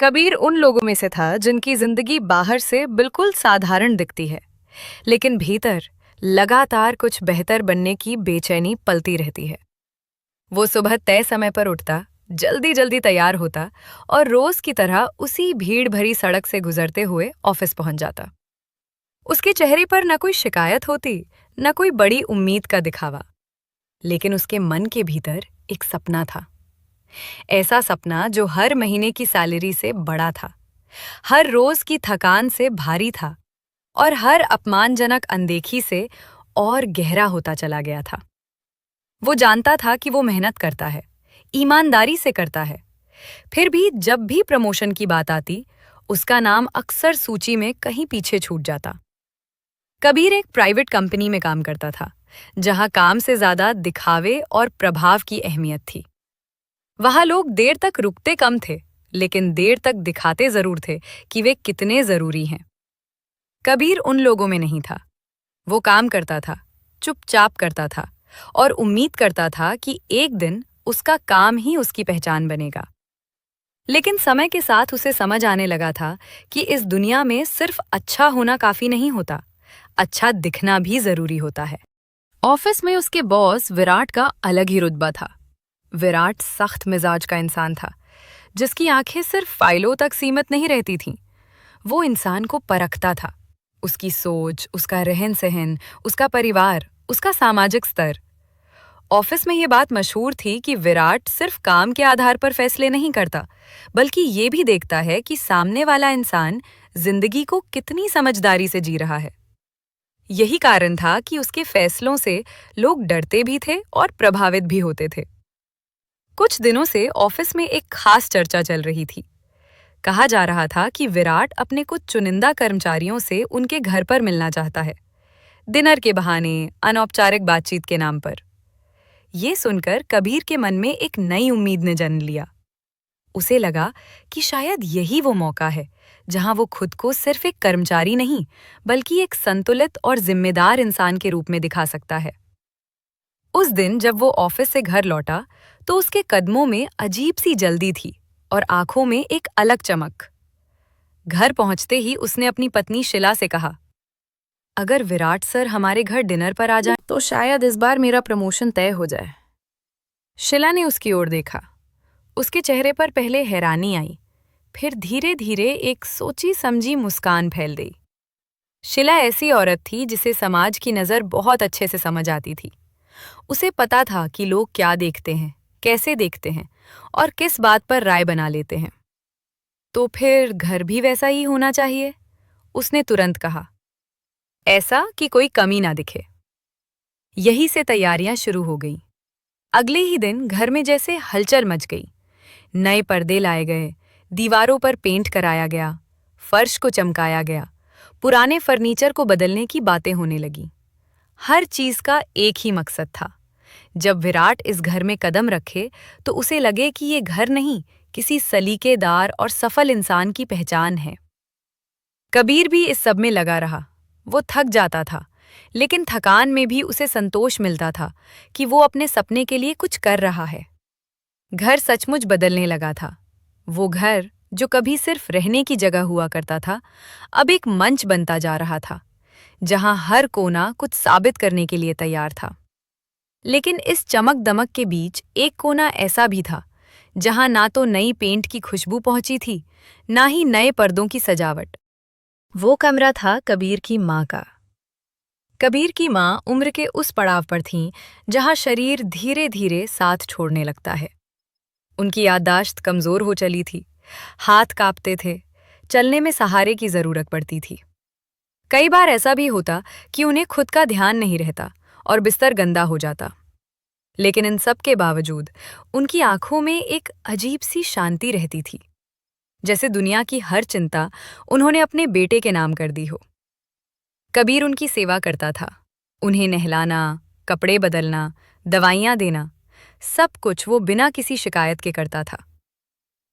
कबीर उन लोगों में से था जिनकी जिंदगी बाहर से बिल्कुल साधारण दिखती है, लेकिन भीतर लगातार कुछ बेहतर बनने की बेचैनी पलती रहती है। वो सुबह तय समय पर उठता, जल्दी जल्दी तैयार होता और रोज की तरह उसी भीड़ भरी सड़क से गुजरते हुए ऑफिस पहुंच जाता। उसके चेहरे पर न कोई शिकायत होती, न कोई बड़ी उम्मीद का दिखावा, लेकिन उसके मन के भीतर एक सपना था। ऐसा सपना जो हर महीने की सैलरी से बड़ा था, हर रोज की थकान से भारी था और हर अपमानजनक अनदेखी से और गहरा होता चला गया था। वो जानता था कि वो मेहनत करता है, ईमानदारी से करता है, फिर भी जब भी प्रमोशन की बात आती, उसका नाम अक्सर सूची में कहीं पीछे छूट जाता। कबीर एक प्राइवेट कंपनी में काम करता था, जहां काम से ज्यादा दिखावे और प्रभाव की अहमियत थी। वहां लोग देर तक रुकते कम थे, लेकिन देर तक दिखाते जरूर थे कि वे कितने जरूरी हैं। कबीर उन लोगों में नहीं था। वो काम करता था, चुपचाप करता था और उम्मीद करता था कि एक दिन उसका काम ही उसकी पहचान बनेगा। लेकिन समय के साथ उसे समझ आने लगा था कि इस दुनिया में सिर्फ अच्छा होना काफी नहीं होता, अच्छा दिखना भी जरूरी होता है। ऑफिस में उसके बॉस विराट का अलग ही रुतबा था। विराट सख्त मिजाज का इंसान था, जिसकी आंखें सिर्फ फाइलों तक सीमित नहीं रहती थीं। वो इंसान को परखता था, उसकी सोच, उसका रहन सहन, उसका परिवार, उसका सामाजिक स्तर। ऑफिस में ये बात मशहूर थी कि विराट सिर्फ काम के आधार पर फैसले नहीं करता, बल्कि ये भी देखता है कि सामने वाला इंसान जिंदगी को कितनी समझदारी से जी रहा है। यही कारण था कि उसके फैसलों से लोग डरते भी थे और प्रभावित भी होते थे। कुछ दिनों से ऑफिस में एक खास चर्चा चल रही थी। कहा जा रहा था कि विराट अपने कुछ चुनिंदा कर्मचारियों से उनके घर पर मिलना चाहता है, डिनर के बहाने, अनौपचारिक बातचीत के नाम पर। ये सुनकर कबीर के मन में एक नई उम्मीद ने जन्म लिया। उसे लगा कि शायद यही वो मौका है जहां वो खुद को सिर्फ एक कर्मचारी नहीं, बल्कि एक संतुलित और जिम्मेदार इंसान के रूप में दिखा सकता है। उस दिन जब वो ऑफिस से घर लौटा, तो उसके कदमों में अजीब सी जल्दी थी और आंखों में एक अलग चमक। घर पहुंचते ही उसने अपनी पत्नी शिला से कहा, अगर विराट सर हमारे घर डिनर पर आ जाए तो शायद इस बार मेरा प्रमोशन तय हो जाए। शिला ने उसकी ओर देखा। उसके चेहरे पर पहले हैरानी आई, फिर धीरे धीरे एक सोची समझी मुस्कान फैल गई। शिला ऐसी औरत थी जिसे समाज की नज़र बहुत अच्छे से समझ आती थी। उसे पता था कि लोग क्या देखते हैं, कैसे देखते हैं और किस बात पर राय बना लेते हैं। तो फिर घर भी वैसा ही होना चाहिए, उसने तुरंत कहा, ऐसा कि कोई कमी ना दिखे। यही से तैयारियां शुरू हो गईं। अगले ही दिन घर में जैसे हलचल मच गई। नए पर्दे लाए गए, दीवारों पर पेंट कराया गया, फर्श को चमकाया गया, पुराने फर्नीचर को बदलने की बातें होने लगीं। हर चीज का एक ही मकसद था, जब विराट इस घर में कदम रखे तो उसे लगे कि ये घर नहीं, किसी सलीकेदार और सफल इंसान की पहचान है। कबीर भी इस सब में लगा रहा। वो थक जाता था, लेकिन थकान में भी उसे संतोष मिलता था कि वो अपने सपने के लिए कुछ कर रहा है। घर सचमुच बदलने लगा था। वो घर, जो कभी सिर्फ रहने की जगह हुआ करता था, अब एक मंच बनता जा रहा था, जहां हर कोना कुछ साबित करने के लिए तैयार था। लेकिन इस चमक दमक के बीच एक कोना ऐसा भी था, जहां ना तो नई पेंट की खुशबू पहुंची थी, ना ही नए पर्दों की सजावट। वो कमरा था कबीर की माँ का। कबीर की माँ उम्र के उस पड़ाव पर थीं जहां शरीर धीरे धीरे साथ छोड़ने लगता है। उनकी याददाश्त कमजोर हो चली थी, हाथ कांपते थे, चलने में सहारे की जरूरत पड़ती थी। कई बार ऐसा भी होता कि उन्हें खुद का ध्यान नहीं रहता और बिस्तर गंदा हो जाता। लेकिन इन सब के बावजूद उनकी आंखों में एक अजीब सी शांति रहती थी, जैसे दुनिया की हर चिंता उन्होंने अपने बेटे के नाम कर दी हो। कबीर उनकी सेवा करता था, उन्हें नहलाना, कपड़े बदलना, दवाइयाँ देना, सब कुछ वो बिना किसी शिकायत के करता था।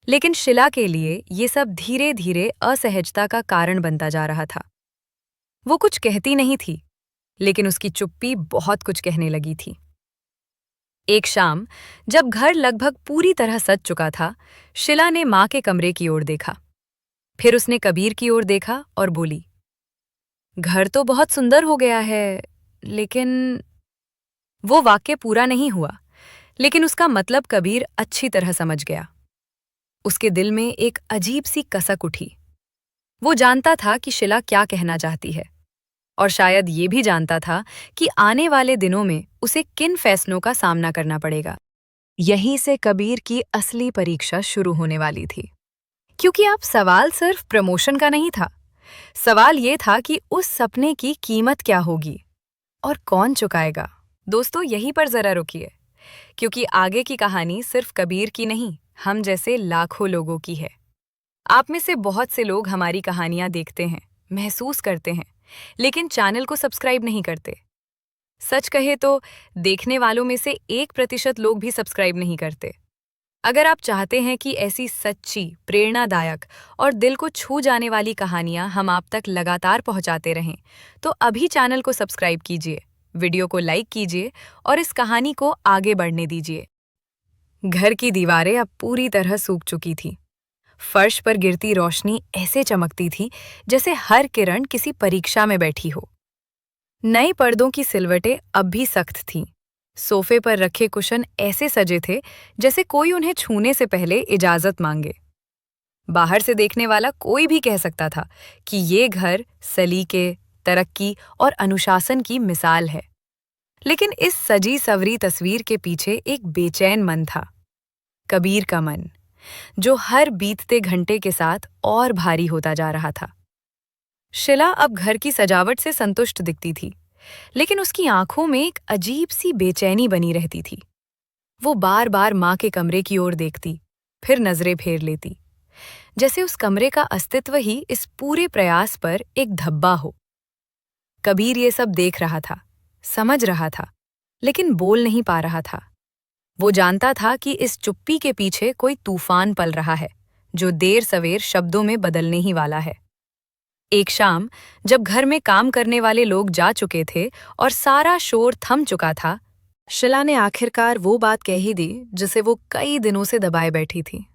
लेकिन शिला के लिए ये सब धीरे धीरे असहजता का कारण बनता जा रहा था। वो कुछ कहती नहीं थी, लेकिन उसकी चुप्पी बहुत कुछ कहने लगी थी। एक शाम, जब घर लगभग पूरी तरह सज चुका था, शिला ने माँ के कमरे की ओर देखा। फिर उसने कबीर की ओर देखा और बोली, घर तो बहुत सुंदर हो गया है, लेकिन वो वाक्य पूरा नहीं हुआ, लेकिन उसका मतलब कबीर अच्छी तरह समझ गया। उसके दिल में एक अजीब सी कसक उठी। वो जानता था कि शिला क्या कहना चाहती है, और शायद ये भी जानता था कि आने वाले दिनों में उसे किन फैसलों का सामना करना पड़ेगा। यहीं से कबीर की असली परीक्षा शुरू होने वाली थी, क्योंकि अब सवाल सिर्फ प्रमोशन का नहीं था। सवाल ये था कि उस सपने की कीमत क्या होगी और कौन चुकाएगा। दोस्तों, यहीं पर जरा रुकिए, क्योंकि आगे की कहानी सिर्फ कबीर की नहीं, हम जैसे लाखों लोगों की है। आप में से बहुत से लोग हमारी कहानियां देखते हैं, महसूस करते हैं, लेकिन चैनल को सब्सक्राइब नहीं करते। सच कहे तो देखने वालों में से 1% लोग भी सब्सक्राइब नहीं करते। अगर आप चाहते हैं कि ऐसी सच्ची, प्रेरणादायक और दिल को छू जाने वाली कहानियां हम आप तक लगातार पहुंचाते रहें, तो अभी चैनल को सब्सक्राइब कीजिए, वीडियो को लाइक कीजिए और इस कहानी को आगे बढ़ने दीजिए। घर की दीवारें अब पूरी तरह सूख चुकी थी। फर्श पर गिरती रोशनी ऐसे चमकती थी जैसे हर किरण किसी परीक्षा में बैठी हो। नए पर्दों की सिलवटें अब भी सख्त थीं। सोफे पर रखे कुशन ऐसे सजे थे जैसे कोई उन्हें छूने से पहले इजाजत मांगे। बाहर से देखने वाला कोई भी कह सकता था कि ये घर सलीके, तरक्की और अनुशासन की मिसाल है। लेकिन इस सजी सवरी तस्वीर के पीछे एक बेचैन मन था, कबीर का मन, जो हर बीतते घंटे के साथ और भारी होता जा रहा था। शिला अब घर की सजावट से संतुष्ट दिखती थी, लेकिन उसकी आंखों में एक अजीब सी बेचैनी बनी रहती थी। वो बार बार माँ के कमरे की ओर देखती, फिर नजरें फेर लेती, जैसे उस कमरे का अस्तित्व ही इस पूरे प्रयास पर एक धब्बा हो। कबीर ये सब देख रहा था, समझ रहा था, लेकिन बोल नहीं पा रहा था। वो जानता था कि इस चुप्पी के पीछे कोई तूफान पल रहा है, जो देर सवेर शब्दों में बदलने ही वाला है। एक शाम, जब घर में काम करने वाले लोग जा चुके थे और सारा शोर थम चुका था, शिला ने आखिरकार वो बात कह ही दी जिसे वो कई दिनों से दबाए बैठी थी।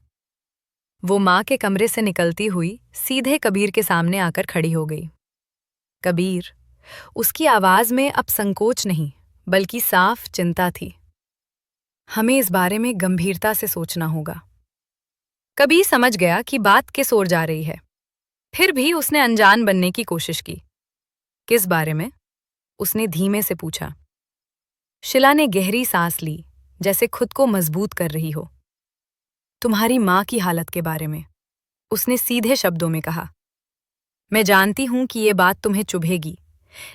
वो माँ के कमरे से निकलती हुई सीधे कबीर के सामने आकर खड़ी हो गई। कबीर, उसकी आवाज में अब संकोच नहीं, बल्कि साफ चिंता थी। हमें इस बारे में गंभीरता से सोचना होगा। कबीर समझ गया कि बात किस ओर जा रही है। फिर भी उसने अनजान बनने की कोशिश की। किस बारे में? उसने धीमे से पूछा। शिला ने गहरी सांस ली, जैसे खुद को मजबूत कर रही हो। तुम्हारी माँ की हालत के बारे में, उसने सीधे शब्दों में कहा। मैं जानती हूं कि ये बात तुम्हें चुभेगी,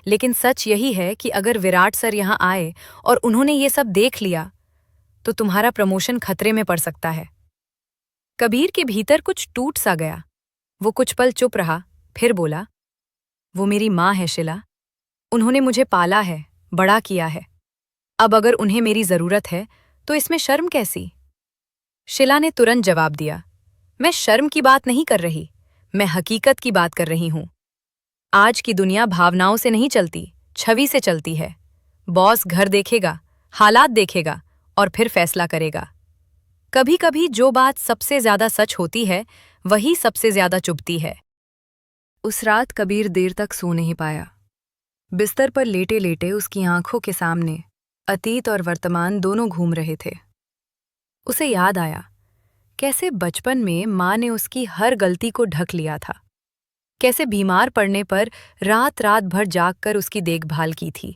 लेकिन सच यही है कि अगर विराट सर यहां आए और उन्होंने ये सब देख लिया, तो तुम्हारा प्रमोशन खतरे में पड़ सकता है। कबीर के भीतर कुछ टूट सा गया। वो कुछ पल चुप रहा, फिर बोला, वो मेरी माँ है शिला। उन्होंने मुझे पाला है, बड़ा किया है। अब अगर उन्हें मेरी जरूरत है, तो इसमें शर्म कैसी? शिला ने तुरंत जवाब दिया, मैं शर्म की बात नहीं कर रही, मैं हकीकत की बात कर रही हूं। आज की दुनिया भावनाओं से नहीं चलती, छवि से चलती है। बॉस घर देखेगा, हालात देखेगा और फिर फैसला करेगा। कभी कभी जो बात सबसे ज्यादा सच होती है, वही सबसे ज्यादा चुभती है। उस रात कबीर देर तक सो नहीं पाया। बिस्तर पर लेटे लेटे उसकी आंखों के सामने अतीत और वर्तमान दोनों घूम रहे थे। उसे याद आया कैसे बचपन में माँ ने उसकी हर गलती को ढक लिया था, कैसे बीमार पड़ने पर रात रात भर जागकर उसकी देखभाल की थी।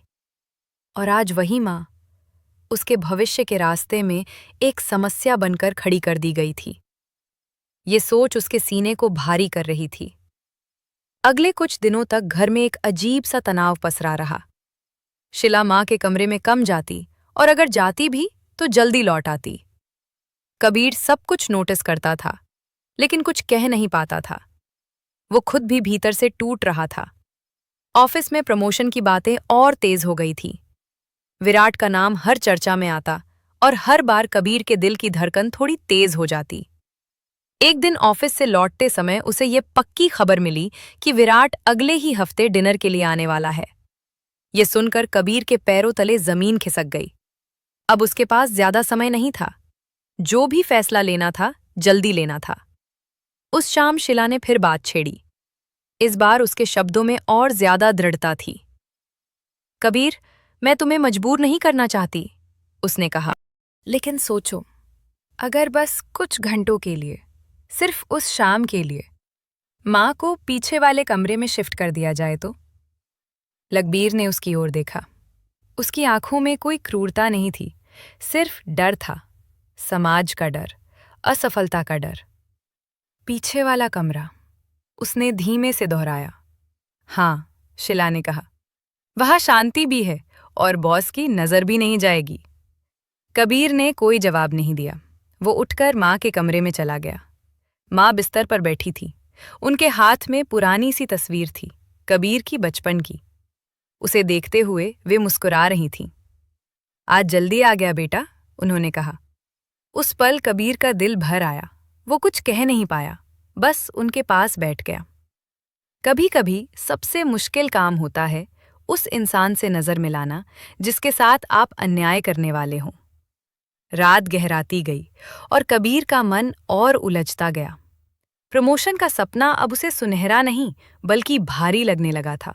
और आज वही माँ उसके भविष्य के रास्ते में एक समस्या बनकर खड़ी कर दी गई थी। ये सोच उसके सीने को भारी कर रही थी। अगले कुछ दिनों तक घर में एक अजीब सा तनाव पसरा रहा। शिला माँ के कमरे में कम जाती, और अगर जाती भी तो जल्दी लौट आती। कबीर सब कुछ नोटिस करता था, लेकिन कुछ कह नहीं पाता था। वो खुद भी भीतर से टूट रहा था। ऑफिस में प्रमोशन की बातें और तेज हो गई थी। विराट का नाम हर चर्चा में आता, और हर बार कबीर के दिल की धड़कन थोड़ी तेज हो जाती। एक दिन ऑफिस से लौटते समय उसे ये पक्की खबर मिली कि विराट अगले ही हफ्ते डिनर के लिए आने वाला है। ये सुनकर कबीर के पैरों तले जमीन खिसक गई। अब उसके पास ज्यादा समय नहीं था। जो भी फैसला लेना था, जल्दी लेना था। उस शाम शिला ने फिर बात छेड़ी। इस बार उसके शब्दों में और ज्यादा दृढ़ता थी। कबीर, मैं तुम्हें मजबूर नहीं करना चाहती, उसने कहा। लेकिन सोचो, अगर बस कुछ घंटों के लिए, सिर्फ उस शाम के लिए, माँ को पीछे वाले कमरे में शिफ्ट कर दिया जाए तो? लखबीर ने उसकी ओर देखा। उसकी आंखों में कोई क्रूरता नहीं थी, सिर्फ डर था। समाज का डर, असफलता का डर। पीछे वाला कमरा, उसने धीमे से दोहराया। हाँ, शिला ने कहा। वहाँ शांति भी है और बॉस की नजर भी नहीं जाएगी। कबीर ने कोई जवाब नहीं दिया। वो उठकर माँ के कमरे में चला गया। माँ बिस्तर पर बैठी थी। उनके हाथ में पुरानी सी तस्वीर थी, कबीर की बचपन की। उसे देखते हुए वे मुस्कुरा रही थीं। आज जल्दी आ गया बेटा, उन्होंने कहा। उस पल कबीर का दिल भर आया। वो कुछ कह नहीं पाया, बस उनके पास बैठ गया। कभी कभी सबसे मुश्किल काम होता है उस इंसान से नजर मिलाना जिसके साथ आप अन्याय करने वाले हों। रात गहराती गई और कबीर का मन और उलझता गया। प्रमोशन का सपना अब उसे सुनहरा नहीं बल्कि भारी लगने लगा था।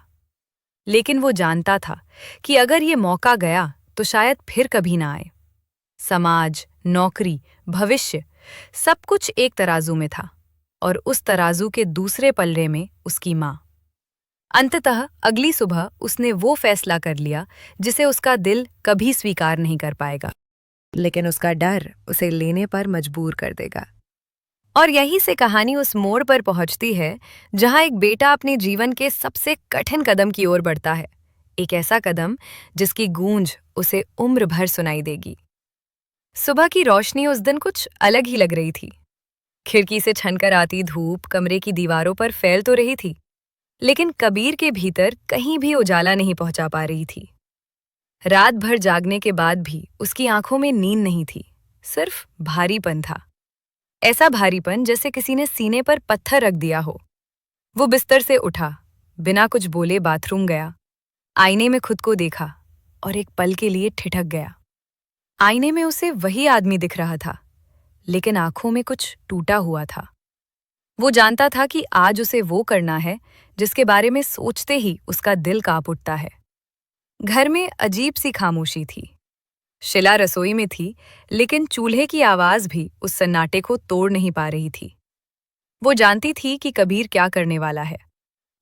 लेकिन वो जानता था कि अगर ये मौका गया तो शायद फिर कभी ना आए। समाज, नौकरी, भविष्य, सब कुछ एक तराजू में था और उस तराजू के दूसरे पल्ले में उसकी माँ। अंततः अगली सुबह उसने वो फैसला कर लिया जिसे उसका दिल कभी स्वीकार नहीं कर पाएगा, लेकिन उसका डर उसे लेने पर मजबूर कर देगा। और यहीं से कहानी उस मोड़ पर पहुंचती है जहां एक बेटा अपने जीवन के सबसे कठिन कदम की ओर बढ़ता है। एक ऐसा कदम जिसकी गूंज उसे उम्र भर सुनाई देगी। सुबह की रोशनी उस दिन कुछ अलग ही लग रही थी। खिड़की से छनकर आती धूप कमरे की दीवारों पर फैल तो रही थी, लेकिन कबीर के भीतर कहीं भी उजाला नहीं पहुंचा पा रही थी। रात भर जागने के बाद भी उसकी आंखों में नींद नहीं थी, सिर्फ भारीपन था। ऐसा भारीपन जैसे किसी ने सीने पर पत्थर रख दिया हो। वो बिस्तर से उठा, बिना कुछ बोले बाथरूम गया, आईने में खुद को देखा और एक पल के लिए ठिठक गया। आईने में उसे वही आदमी दिख रहा था, लेकिन आंखों में कुछ टूटा हुआ था। वो जानता था कि आज उसे वो करना है जिसके बारे में सोचते ही उसका दिल कांप उठता है। घर में अजीब सी खामोशी थी। शिला रसोई में थी, लेकिन चूल्हे की आवाज भी उस सन्नाटे को तोड़ नहीं पा रही थी। वो जानती थी कि कबीर क्या करने वाला है,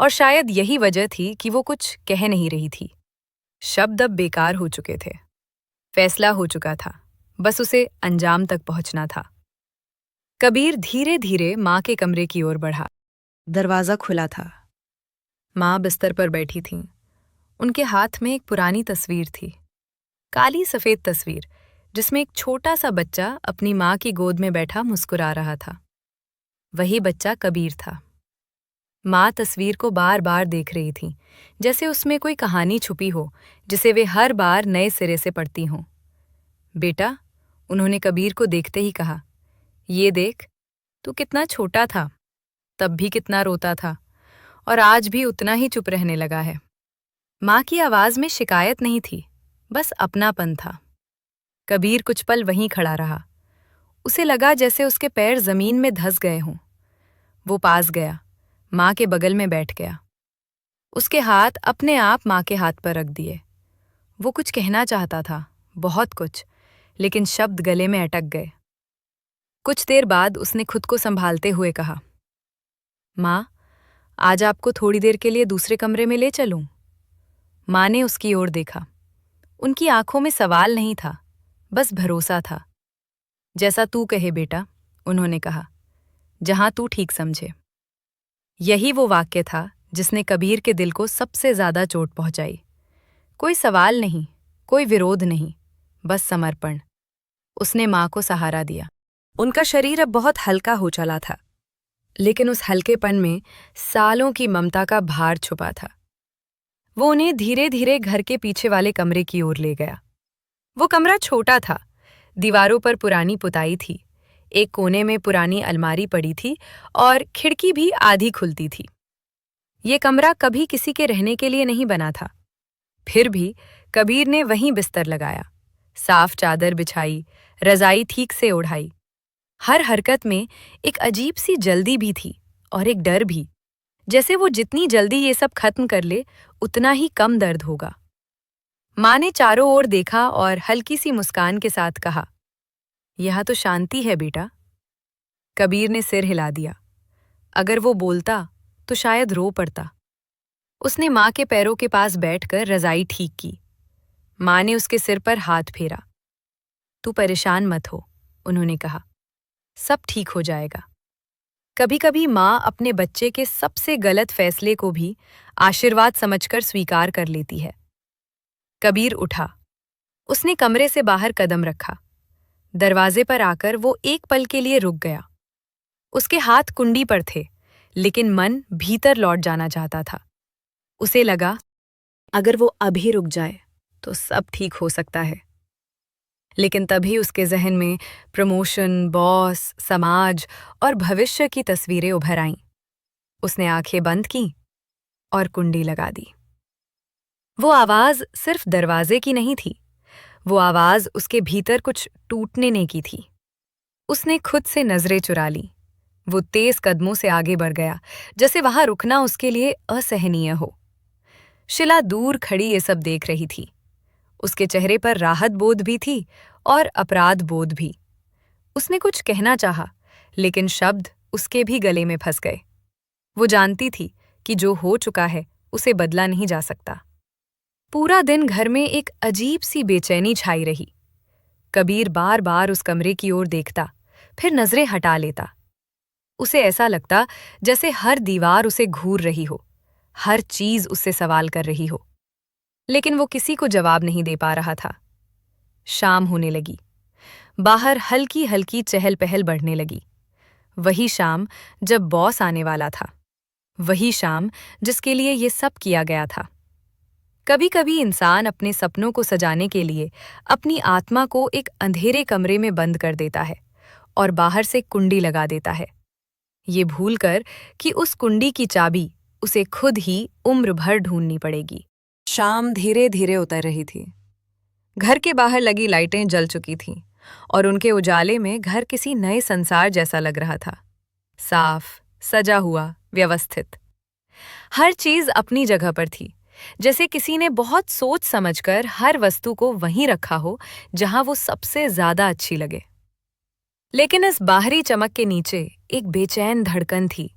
और शायद यही वजह थी कि वो कुछ कह नहीं रही थी। शब्द अब बेकार हो चुके थे। फैसला हो चुका था, बस उसे अंजाम तक पहुंचना था। कबीर धीरे धीरे माँ के कमरे की ओर बढ़ा। दरवाजा खुला था। माँ बिस्तर पर बैठी थीं। उनके हाथ में एक पुरानी तस्वीर थी, काली सफेद तस्वीर जिसमें एक छोटा सा बच्चा अपनी माँ की गोद में बैठा मुस्कुरा रहा था। वही बच्चा कबीर था। माँ तस्वीर को बार बार देख रही थी, जैसे उसमें कोई कहानी छुपी हो जिसे वे हर बार नए सिरे से पढ़ती हों। बेटा, उन्होंने कबीर को देखते ही कहा, ये देख, तू कितना छोटा था, तब भी कितना रोता था, और आज भी उतना ही चुप रहने लगा है। माँ की आवाज में शिकायत नहीं थी, बस अपनापन था। कबीर कुछ पल वहीं खड़ा रहा। उसे लगा जैसे उसके पैर जमीन में धंस गए हों। वो पास गया, माँ के बगल में बैठ गया। उसके हाथ अपने आप माँ के हाथ पर रख दिए। वो कुछ कहना चाहता था, बहुत कुछ, लेकिन शब्द गले में अटक गए। कुछ देर बाद उसने खुद को संभालते हुए कहा, माँ, आज आपको थोड़ी देर के लिए दूसरे कमरे में ले चलूं? माँ ने उसकी ओर देखा। उनकी आंखों में सवाल नहीं था, बस भरोसा था। जैसा तू कहे बेटा, उन्होंने कहा, जहां तू ठीक समझे। यही वो वाक्य था जिसने कबीर के दिल को सबसे ज्यादा चोट पहुंचाई। कोई सवाल नहीं, कोई विरोध नहीं, बस समर्पण। उसने माँ को सहारा दिया। उनका शरीर अब बहुत हल्का हो चला था, लेकिन उस हल्केपन में सालों की ममता का भार छुपा था। वो उन्हें धीरे धीरे घर के पीछे वाले कमरे की ओर ले गया। वो कमरा छोटा था, दीवारों पर पुरानी पुताई थी, एक कोने में पुरानी अलमारी पड़ी थी और खिड़की भी आधी खुलती थी। ये कमरा कभी किसी के रहने के लिए नहीं बना था। फिर भी कबीर ने वहीं बिस्तर लगाया, साफ चादर बिछाई, रजाई ठीक से ओढ़ाई। हर हरकत में एक अजीब सी जल्दी भी थी और एक डर भी, जैसे वो जितनी जल्दी ये सब खत्म कर ले उतना ही कम दर्द होगा। माँ ने चारों ओर देखा और हल्की सी मुस्कान के साथ कहा, यहाँ तो शांति है बेटा। कबीर ने सिर हिला दिया। अगर वो बोलता तो शायद रो पड़ता। उसने माँ के पैरों के पास बैठकर रजाई ठीक की। माँ ने उसके सिर पर हाथ फेरा। तू परेशान मत हो, उन्होंने कहा, सब ठीक हो जाएगा। कभी कभी माँ अपने बच्चे के सबसे गलत फैसले को भी आशीर्वाद समझकर स्वीकार कर लेती है। कबीर उठा। उसने कमरे से बाहर कदम रखा। दरवाजे पर आकर वो एक पल के लिए रुक गया। उसके हाथ कुंडी पर थे, लेकिन मन भीतर लौट जाना चाहता था। उसे लगा, अगर वो अभी रुक जाए तो सब ठीक हो सकता है। लेकिन तभी उसके जहन में प्रमोशन, बॉस, समाज और भविष्य की तस्वीरें उभर आईं। उसने आंखें बंद की और कुंडी लगा दी। वो आवाज सिर्फ दरवाजे की नहीं थी, वो आवाज उसके भीतर कुछ टूटने ने की थी। उसने खुद से नजरें चुरा ली। वो तेज कदमों से आगे बढ़ गया, जैसे वहां रुकना उसके लिए असहनीय हो। शिला दूर खड़ी ये सब देख रही थी। उसके चेहरे पर राहत बोध भी थी और अपराध बोध भी। उसने कुछ कहना चाहा, लेकिन शब्द उसके भी गले में फंस गए। वो जानती थी कि जो हो चुका है उसे बदला नहीं जा सकता। पूरा दिन घर में एक अजीब सी बेचैनी छाई रही। कबीर बार बार उस कमरे की ओर देखता, फिर नजरें हटा लेता। उसे ऐसा लगता जैसे हर दीवार उसे घूर रही हो, हर चीज उससे सवाल कर रही हो। लेकिन वो किसी को जवाब नहीं दे पा रहा था। शाम होने लगी। बाहर हल्की हल्की चहल पहल बढ़ने लगी। वही शाम जब बॉस आने वाला था। वही शाम जिसके लिए ये सब किया गया था। कभी कभी इंसान अपने सपनों को सजाने के लिए अपनी आत्मा को एक अंधेरे कमरे में बंद कर देता है और बाहर से कुंडी लगा देता है, ये भूलकर कि उस कुंडी की चाबी उसे खुद ही उम्र भर ढूंढनी पड़ेगी। शाम धीरे धीरे उतर रही थी। घर के बाहर लगी लाइटें जल चुकी थीं और उनके उजाले में घर किसी नए संसार जैसा लग रहा था। साफ, सजा हुआ, व्यवस्थित। हर चीज अपनी जगह पर थी, जैसे किसी ने बहुत सोच समझकर हर वस्तु को वहीं रखा हो जहां वो सबसे ज्यादा अच्छी लगे। लेकिन इस बाहरी चमक के नीचे एक बेचैन धड़कन थी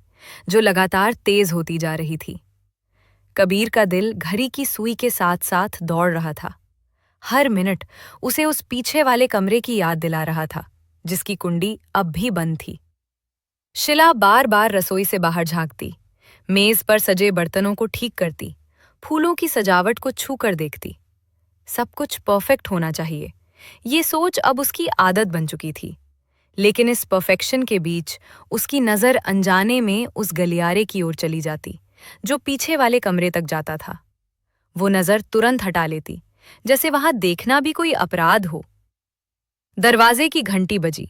जो लगातार तेज होती जा रही थी। कबीर का दिल घड़ी की सुई के साथ साथ दौड़ रहा था। हर मिनट उसे उस पीछे वाले कमरे की याद दिला रहा था, जिसकी कुंडी अब भी बंद थी। शिला बार बार रसोई से बाहर झांकती, मेज पर सजे बर्तनों को ठीक करती, फूलों की सजावट को छू कर देखती। सब कुछ परफेक्ट होना चाहिए, ये सोच अब उसकी आदत बन चुकी थी। लेकिन इस परफेक्शन के बीच उसकी नज़र अनजाने में उस गलियारे की ओर चली जाती जो पीछे वाले कमरे तक जाता था। वो नज़र तुरंत हटा लेती, जैसे वहां देखना भी कोई अपराध हो। दरवाजे की घंटी बजी।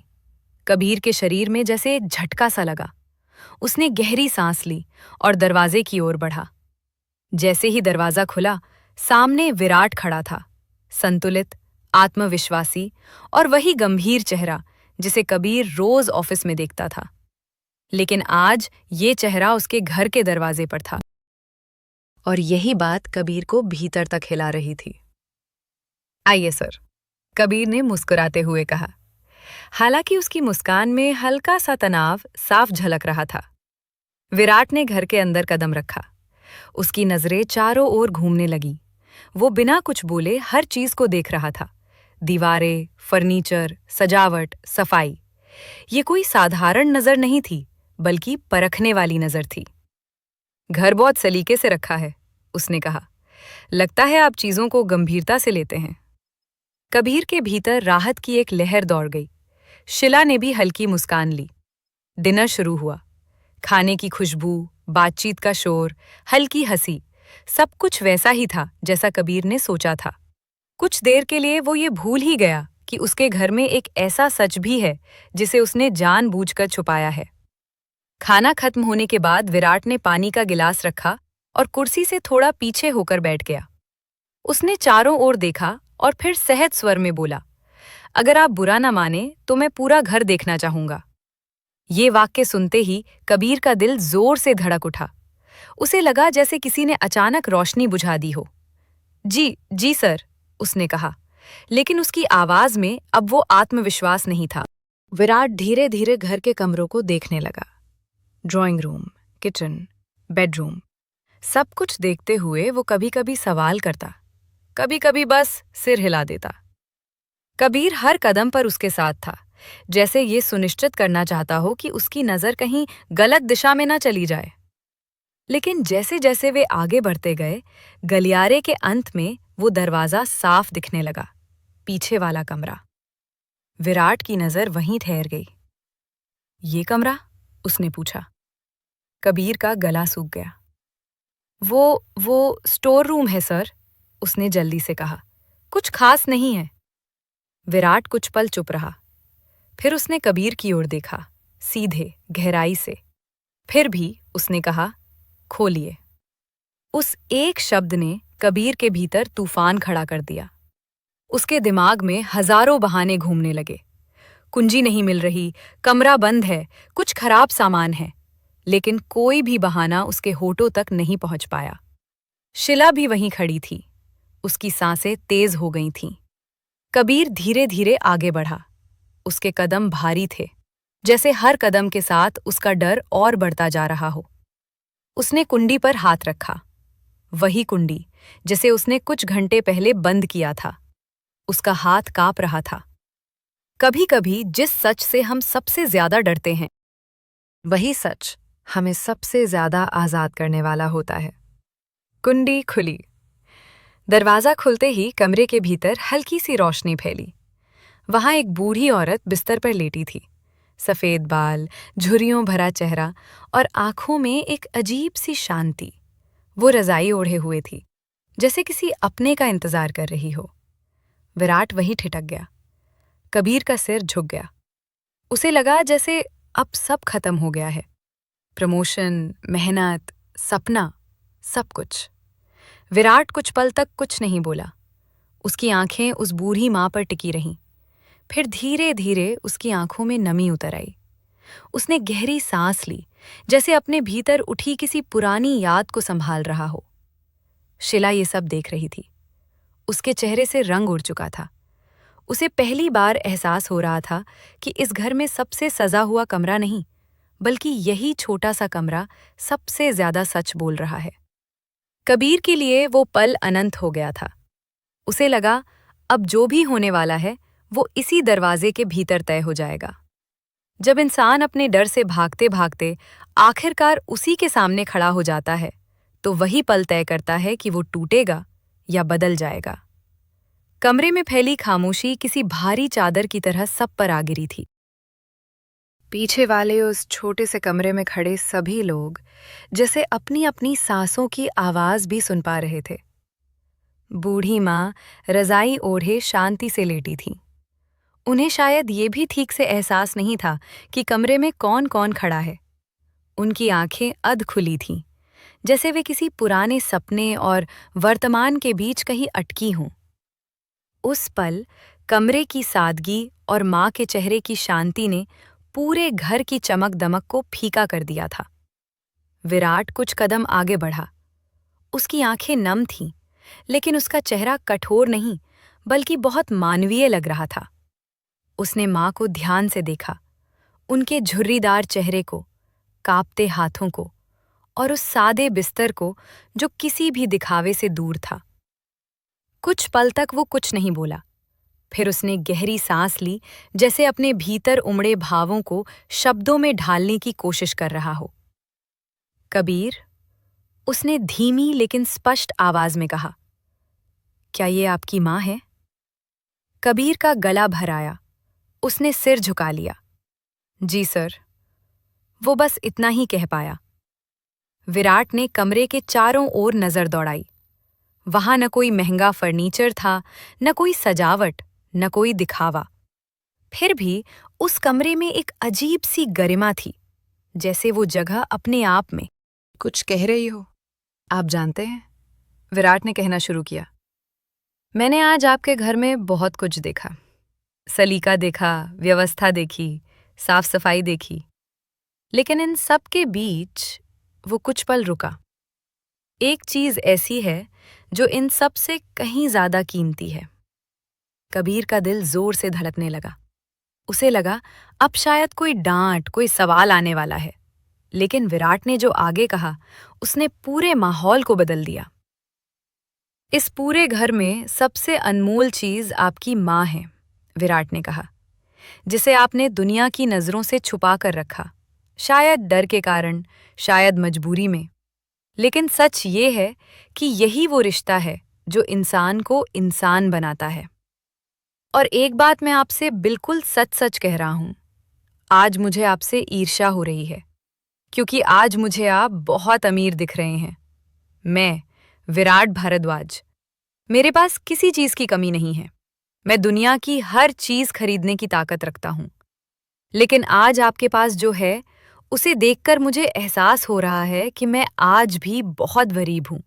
कबीर के शरीर में जैसे झटका सा लगा। उसने गहरी सांस ली और दरवाजे की ओर बढ़ा। जैसे ही दरवाजा खुला, सामने विराट खड़ा था, संतुलित, आत्मविश्वासी और वही गंभीर चेहरा जिसे कबीर रोज ऑफिस में देखता था। लेकिन आज ये चेहरा उसके घर के दरवाजे पर था और यही बात कबीर को भीतर तक हिला रही थी। आइए सर, कबीर ने मुस्कुराते हुए कहा। हालांकि उसकी मुस्कान में हल्का सा तनाव साफ झलक रहा था। विराट ने घर के अंदर कदम रखा। उसकी नजरें चारों ओर घूमने लगी। वो बिना कुछ बोले हर चीज को देख रहा था। दीवारें, फर्नीचर, सजावट, सफाई। ये कोई साधारण नजर नहीं थी, बल्कि परखने वाली नजर थी। घर बहुत सलीके से रखा है, उसने कहा। लगता है आप चीजों को गंभीरता से लेते हैं। कबीर के भीतर राहत की एक लहर दौड़ गई। शिला ने भी हल्की मुस्कान ली। डिनर शुरू हुआ। खाने की खुशबू, बातचीत का शोर, हल्की हंसी, सब कुछ वैसा ही था जैसा कबीर ने सोचा था। कुछ देर के लिए वो ये भूल ही गया कि उसके घर में एक ऐसा सच भी है जिसे उसने जानबूझकर छुपाया है। खाना खत्म होने के बाद विराट ने पानी का गिलास रखा और कुर्सी से थोड़ा पीछे होकर बैठ गया। उसने चारों ओर देखा और फिर सहज स्वर में बोला, अगर आप बुरा ना माने तो मैं पूरा घर देखना चाहूंगा। ये वाक्य सुनते ही कबीर का दिल जोर से धड़क उठा। उसे लगा जैसे किसी ने अचानक रोशनी बुझा दी हो। जी जी सर, उसने कहा, लेकिन उसकी आवाज में अब वो आत्मविश्वास नहीं था। विराट धीरे धीरे घर के कमरों को देखने लगा। ड्राइंग रूम, किचन, बेडरूम, सब कुछ देखते हुए वो कभी कभी सवाल करता, कभी कभी बस सिर हिला देता। कबीर हर कदम पर उसके साथ था, जैसे ये सुनिश्चित करना चाहता हो कि उसकी नजर कहीं गलत दिशा में न चली जाए। लेकिन जैसे जैसे वे आगे बढ़ते गए, गलियारे के अंत में वो दरवाजा साफ दिखने लगा, पीछे वाला कमरा। विराट की नजर वहीं ठहर गई। ये कमरा? उसने पूछा। कबीर का गला सूख गया। वो स्टोर रूम है सर, उसने जल्दी से कहा। कुछ खास नहीं है। विराट कुछ पल चुप रहा। फिर उसने कबीर की ओर देखा, सीधे, गहराई से। फिर भी उसने कहा, खोलिए। उस एक शब्द ने कबीर के भीतर तूफान खड़ा कर दिया। उसके दिमाग में हजारों बहाने घूमने लगे। कुंजी नहीं मिल रही, कमरा बंद है, कुछ खराब सामान है, लेकिन कोई भी बहाना उसके होठों तक नहीं पहुंच पाया। शिला भी वहीं खड़ी थी। उसकी सांसें तेज हो गई थीं। कबीर धीरे धीरे आगे बढ़ा। उसके कदम भारी थे, जैसे हर कदम के साथ उसका डर और बढ़ता जा रहा हो। उसने कुंडी पर हाथ रखा, वही कुंडी जिसे उसने कुछ घंटे पहले बंद किया था। उसका हाथ कांप रहा था। कभी कभी जिस सच से हम सबसे ज्यादा डरते हैं, वही सच हमें सबसे ज्यादा आजाद करने वाला होता है। कुंडी खुली। दरवाजा खुलते ही कमरे के भीतर हल्की सी रोशनी फैली। वहां एक बूढ़ी औरत बिस्तर पर लेटी थी। सफेद बाल, झुर्रियों भरा चेहरा और आंखों में एक अजीब सी शांति। वो रजाई ओढ़े हुए थी, जैसे किसी अपने का इंतजार कर रही हो। विराट वहीं ठिठक गया। कबीर का सिर झुक गया। उसे लगा जैसे अब सब खत्म हो गया है। प्रमोशन, मेहनत, सपना, सब कुछ। विराट कुछ पल तक कुछ नहीं बोला। उसकी आंखें उस बूढ़ी मां पर टिकी रहीं। फिर धीरे धीरे उसकी आंखों में नमी उतर आई। उसने गहरी सांस ली, जैसे अपने भीतर उठी किसी पुरानी याद को संभाल रहा हो। शिला ये सब देख रही थी। उसके चेहरे से रंग उड़ चुका था। उसे पहली बार एहसास हो रहा था कि इस घर में सबसे सजा हुआ कमरा नहीं, बल्कि यही छोटा सा कमरा सबसे ज्यादा सच बोल रहा है। कबीर के लिए वो पल अनंत हो गया था। उसे लगा अब जो भी होने वाला है वो इसी दरवाजे के भीतर तय हो जाएगा। जब इंसान अपने डर से भागते भागते आखिरकार उसी के सामने खड़ा हो जाता है, तो वही पल तय करता है कि वो टूटेगा या बदल जाएगा। कमरे में फैली खामोशी किसी भारी चादर की तरह सब पर आ गिरी थी। पीछे वाले उस छोटे से कमरे में खड़े सभी लोग जैसे अपनी अपनी सांसों की आवाज भी सुन पा रहे थे। बूढ़ी माँ रजाई ओढ़े शांति से लेटी थी। उन्हें शायद ये भी ठीक से एहसास नहीं था कि कमरे में कौन कौन खड़ा है। उनकी आंखें अध खुली थीं, जैसे वे किसी पुराने सपने और वर्तमान के बीच कहीं अटकी हों। उस पल कमरे की सादगी और माँ के चेहरे की शांति ने पूरे घर की चमक दमक को फीका कर दिया था। विराट कुछ कदम आगे बढ़ा। उसकी आंखें नम थीं, लेकिन उसका चेहरा कठोर नहीं, बल्कि बहुत मानवीय लग रहा था। उसने माँ को ध्यान से देखा, उनके झुर्रीदार चेहरे को, कांपते हाथों को, और उस सादे बिस्तर को जो किसी भी दिखावे से दूर था। कुछ पल तक वो कुछ नहीं बोला। फिर उसने गहरी सांस ली, जैसे अपने भीतर उमड़े भावों को शब्दों में ढालने की कोशिश कर रहा हो। कबीर, उसने धीमी लेकिन स्पष्ट आवाज में कहा, क्या ये आपकी माँ है? कबीर का गला भर आया। उसने सिर झुका लिया। जी सर। वो बस इतना ही कह पाया। विराट ने कमरे के चारों ओर नजर दौड़ाई। वहां न कोई महंगा फर्नीचर था, न कोई सजावट, न कोई दिखावा। फिर भी उस कमरे में एक अजीब सी गरिमा थी, जैसे वो जगह अपने आप में कुछ कह रही हो। आप जानते हैं, विराट ने कहना शुरू किया, मैंने आज आपके घर में बहुत कुछ देखा। सलीका देखा, व्यवस्था देखी, साफ सफाई देखी। लेकिन इन सब के बीच वो कुछ पल रुका। एक चीज ऐसी है जो इन सब से कहीं ज्यादा कीमती है। कबीर का दिल जोर से धड़कने लगा। उसे लगा अब शायद कोई डांट, कोई सवाल आने वाला है। लेकिन विराट ने जो आगे कहा, उसने पूरे माहौल को बदल दिया। इस पूरे घर में सबसे अनमोल चीज आपकी माँ है, विराट ने कहा, जिसे आपने दुनिया की नजरों से छुपा कर रखा, शायद डर के कारण, शायद मजबूरी में। लेकिन सच ये है कि यही वो रिश्ता है जो इंसान को इंसान बनाता है। और एक बात मैं आपसे बिल्कुल सच सच कह रहा हूं, आज मुझे आपसे ईर्ष्या हो रही है, क्योंकि आज मुझे आप बहुत अमीर दिख रहे हैं। मैं, विराट भारद्वाज, मेरे पास किसी चीज की कमी नहीं है। मैं दुनिया की हर चीज खरीदने की ताकत रखता हूं। लेकिन आज आपके पास जो है, उसे देखकर मुझे एहसास हो रहा है कि मैं आज भी बहुत गरीब हूं।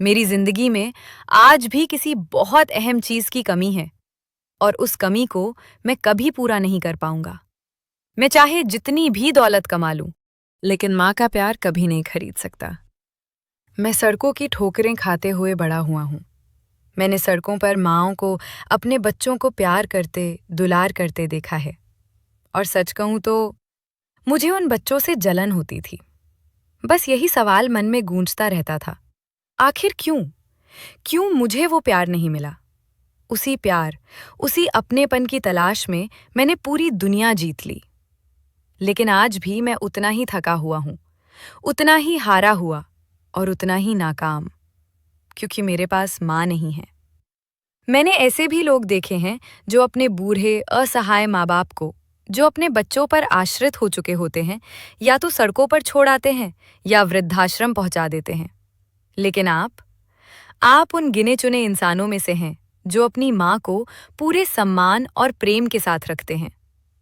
मेरी जिंदगी में आज भी किसी बहुत अहम चीज की कमी है, और उस कमी को मैं कभी पूरा नहीं कर पाऊंगा। मैं चाहे जितनी भी दौलत कमा लूं, लेकिन माँ का प्यार कभी नहीं खरीद सकता। मैं सड़कों की ठोकरें खाते हुए बड़ा हुआ हूं। मैंने सड़कों पर माँओं को अपने बच्चों को प्यार करते, दुलार करते देखा है। और सच कहूं तो मुझे उन बच्चों से जलन होती थी। बस यही सवाल मन में गूंजता रहता था, आखिर क्यों? क्यों मुझे वो प्यार नहीं मिला? उसी प्यार, उसी अपनेपन की तलाश में मैंने पूरी दुनिया जीत ली। लेकिन आज भी मैं उतना ही थका हुआ हूं, उतना ही हारा हुआ और उतना ही नाकाम, क्योंकि मेरे पास माँ नहीं है। मैंने ऐसे भी लोग देखे हैं जो अपने बूढ़े, असहाय माँ बाप को, जो अपने बच्चों पर आश्रित हो चुके होते हैं, या तो सड़कों पर छोड़ आते हैं या वृद्धाश्रम पहुंचा देते हैं। लेकिन आप उन गिने चुने इंसानों में से हैं जो अपनी माँ को पूरे सम्मान और प्रेम के साथ रखते हैं,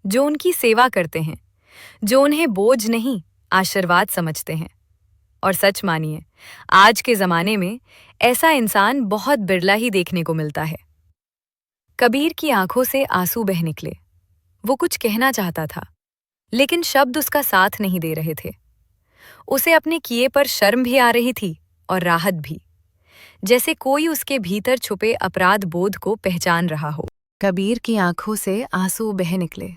जो उनकी सेवा करते हैं, जो उन्हें बोझ नहीं, आशीर्वाद समझते हैं। और सच मानिए, आज के जमाने में ऐसा इंसान बहुत बिरला ही देखने को मिलता है। कबीर की आंखों से आंसू बह निकले। वो कुछ कहना चाहता था, लेकिन शब्द उसका साथ नहीं दे रहे थे। उसे अपने किए पर शर्म भी आ रही थी और राहत भी, जैसे कोई उसके भीतर छुपे अपराध बोध को पहचान रहा हो। कबीर की आंखों से आंसू बह निकले।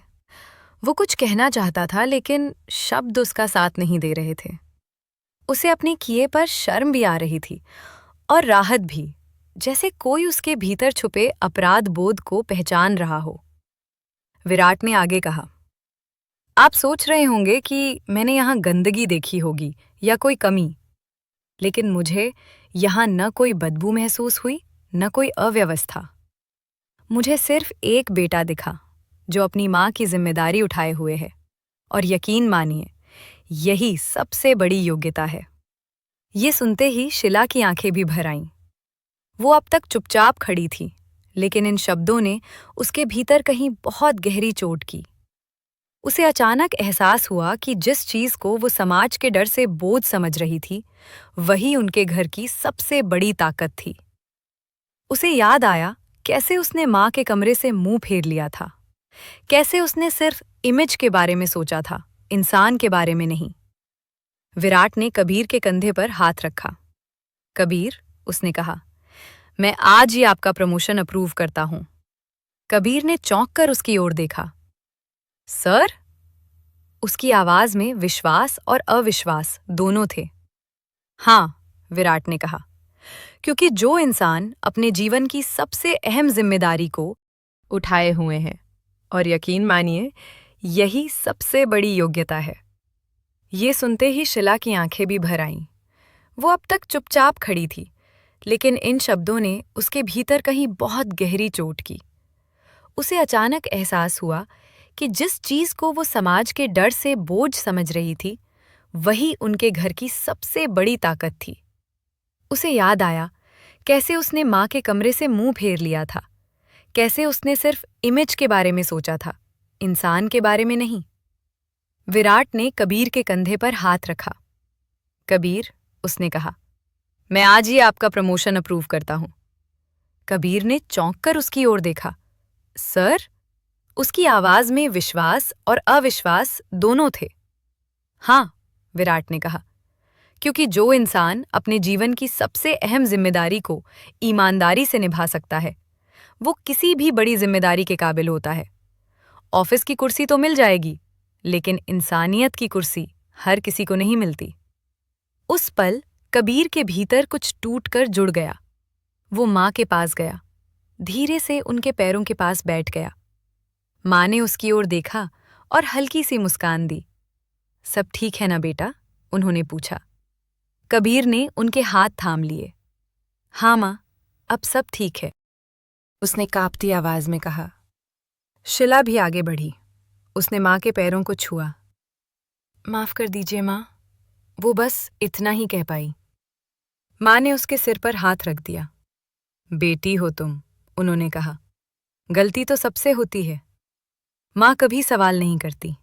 वो कुछ कहना चाहता था, लेकिन शब्द उसका साथ नहीं दे रहे थे। उसे अपने किए पर शर्म भी आ रही थी और राहत भी, जैसे कोई उसके भीतर छुपे अपराध बोध को पहचान रहा हो। विराट ने आगे कहा, आप सोच रहे होंगे कि मैंने यहाँ गंदगी देखी होगी या कोई कमी, लेकिन मुझे यहाँ न कोई बदबू महसूस हुई, न कोई अव्यवस्था। मुझे सिर्फ एक बेटा दिखा जो अपनी माँ की जिम्मेदारी उठाए हुए है, और यकीन मानिए, यही सबसे बड़ी योग्यता है। ये सुनते ही शिला की आंखें भी भर आईं। वो अब तक चुपचाप खड़ी थी, लेकिन इन शब्दों ने उसके भीतर कहीं बहुत गहरी चोट की। उसे अचानक एहसास हुआ कि जिस चीज को वो समाज के डर से बोझ समझ रही थी, वही उनके घर की सबसे बड़ी ताकत थी। उसे याद आया कैसे उसने माँ के कमरे से मुंह फेर लिया था, कैसे उसने सिर्फ इमेज के बारे में सोचा था, इंसान के बारे में नहीं। विराट ने कबीर के कंधे पर हाथ रखा। कबीर, उसने कहा, मैं आज ही आपका प्रमोशन अप्रूव करता हूं। कबीर ने चौंक कर उसकी ओर देखा। सर? उसकी आवाज में विश्वास और अविश्वास दोनों थे। हाँ, विराट ने कहा, क्योंकि जो इंसान अपने जीवन की सबसे अहम जिम्मेदारी को उठाए हुए हैं, और यकीन मानिए, यही सबसे बड़ी योग्यता है। ये सुनते ही शिला की आंखें भी भर आईं। वो अब तक चुपचाप खड़ी थी, लेकिन इन शब्दों ने उसके भीतर कहीं बहुत गहरी चोट की। उसे अचानक एहसास हुआ कि जिस चीज को वो समाज के डर से बोझ समझ रही थी, वही उनके घर की सबसे बड़ी ताकत थी। उसे याद आया कैसे उसने माँ के कमरे से मुंह फेर लिया था, कैसे उसने सिर्फ इमेज के बारे में सोचा था, इंसान के बारे में नहीं। विराट ने कबीर के कंधे पर हाथ रखा। कबीर, उसने कहा, मैं आज ही आपका प्रमोशन अप्रूव करता हूं। कबीर ने चौंक कर उसकी ओर देखा। सर? उसकी आवाज में विश्वास और अविश्वास दोनों थे। हाँ, विराट ने कहा, क्योंकि जो इंसान अपने जीवन की सबसे अहम जिम्मेदारी को ईमानदारी से निभा सकता है, वो किसी भी बड़ी जिम्मेदारी के काबिल होता है। ऑफिस की कुर्सी तो मिल जाएगी, लेकिन इंसानियत की कुर्सी हर किसी को नहीं मिलती। उस पल कबीर के भीतर कुछ टूटकर जुड़ गया। वो माँ के पास गया, धीरे से उनके पैरों के पास बैठ गया। माँ ने उसकी ओर देखा और हल्की सी मुस्कान दी। सब ठीक है ना बेटा? उन्होंने पूछा। कबीर ने उनके हाथ थाम लिए। हाँ माँ, अब सब ठीक है, उसने कांपती आवाज में कहा। शिला भी आगे बढ़ी। उसने माँ के पैरों को छुआ। माफ कर दीजिए माँ, वो बस इतना ही कह पाई। माँ ने उसके सिर पर हाथ रख दिया। बेटी हो तुम, उन्होंने कहा। गलती तो सबसे होती है। माँ कभी सवाल नहीं करती,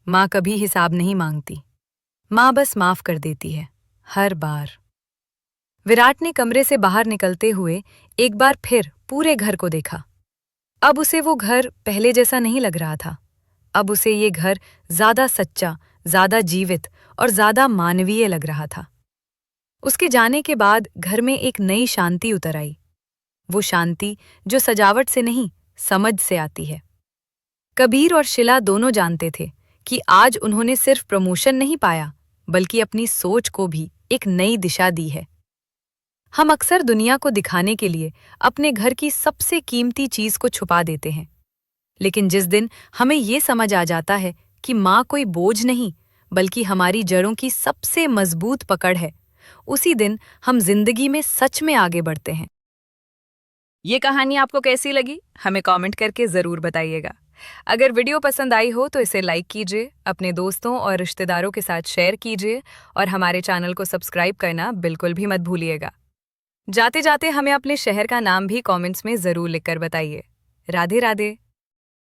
माँ कभी हिसाब नहीं मांगती, माँ बस माफ कर देती है, हर बार। विराट ने कमरे से बाहर निकलते हुए एक बार फिर पूरे घर को देखा। अब उसे वो घर पहले जैसा नहीं लग रहा था। अब उसे ये घर ज्यादा सच्चा, ज्यादा जीवित और ज्यादा मानवीय लग रहा था। उसके जाने के बाद घर में एक नई शांति उतर आई। वो शांति जो सजावट से नहीं, समझ से आती है। कबीर और शिला दोनों जानते थे कि आज उन्होंने सिर्फ प्रमोशन नहीं पाया, बल्कि अपनी सोच को भी एक नई दिशा दी है। हम अक्सर दुनिया को दिखाने के लिए अपने घर की सबसे कीमती चीज को छुपा देते हैं, लेकिन जिस दिन हमें ये समझ आ जाता है कि माँ कोई बोझ नहीं, बल्कि हमारी जड़ों की सबसे मजबूत पकड़ है, उसी दिन हम जिंदगी में सच में आगे बढ़ते हैं। ये कहानी आपको कैसी लगी, हमें कमेंट करके जरूर बताइएगा। अगर वीडियो पसंद आई हो तो इसे लाइक कीजिए, अपने दोस्तों और रिश्तेदारों के साथ शेयर कीजिए और हमारे चैनल को सब्सक्राइब करना बिल्कुल भी मत भूलिएगा। जाते जाते हमें अपने शहर का नाम भी कमेंट्स में जरूर लिखकर बताइए। राधे राधे।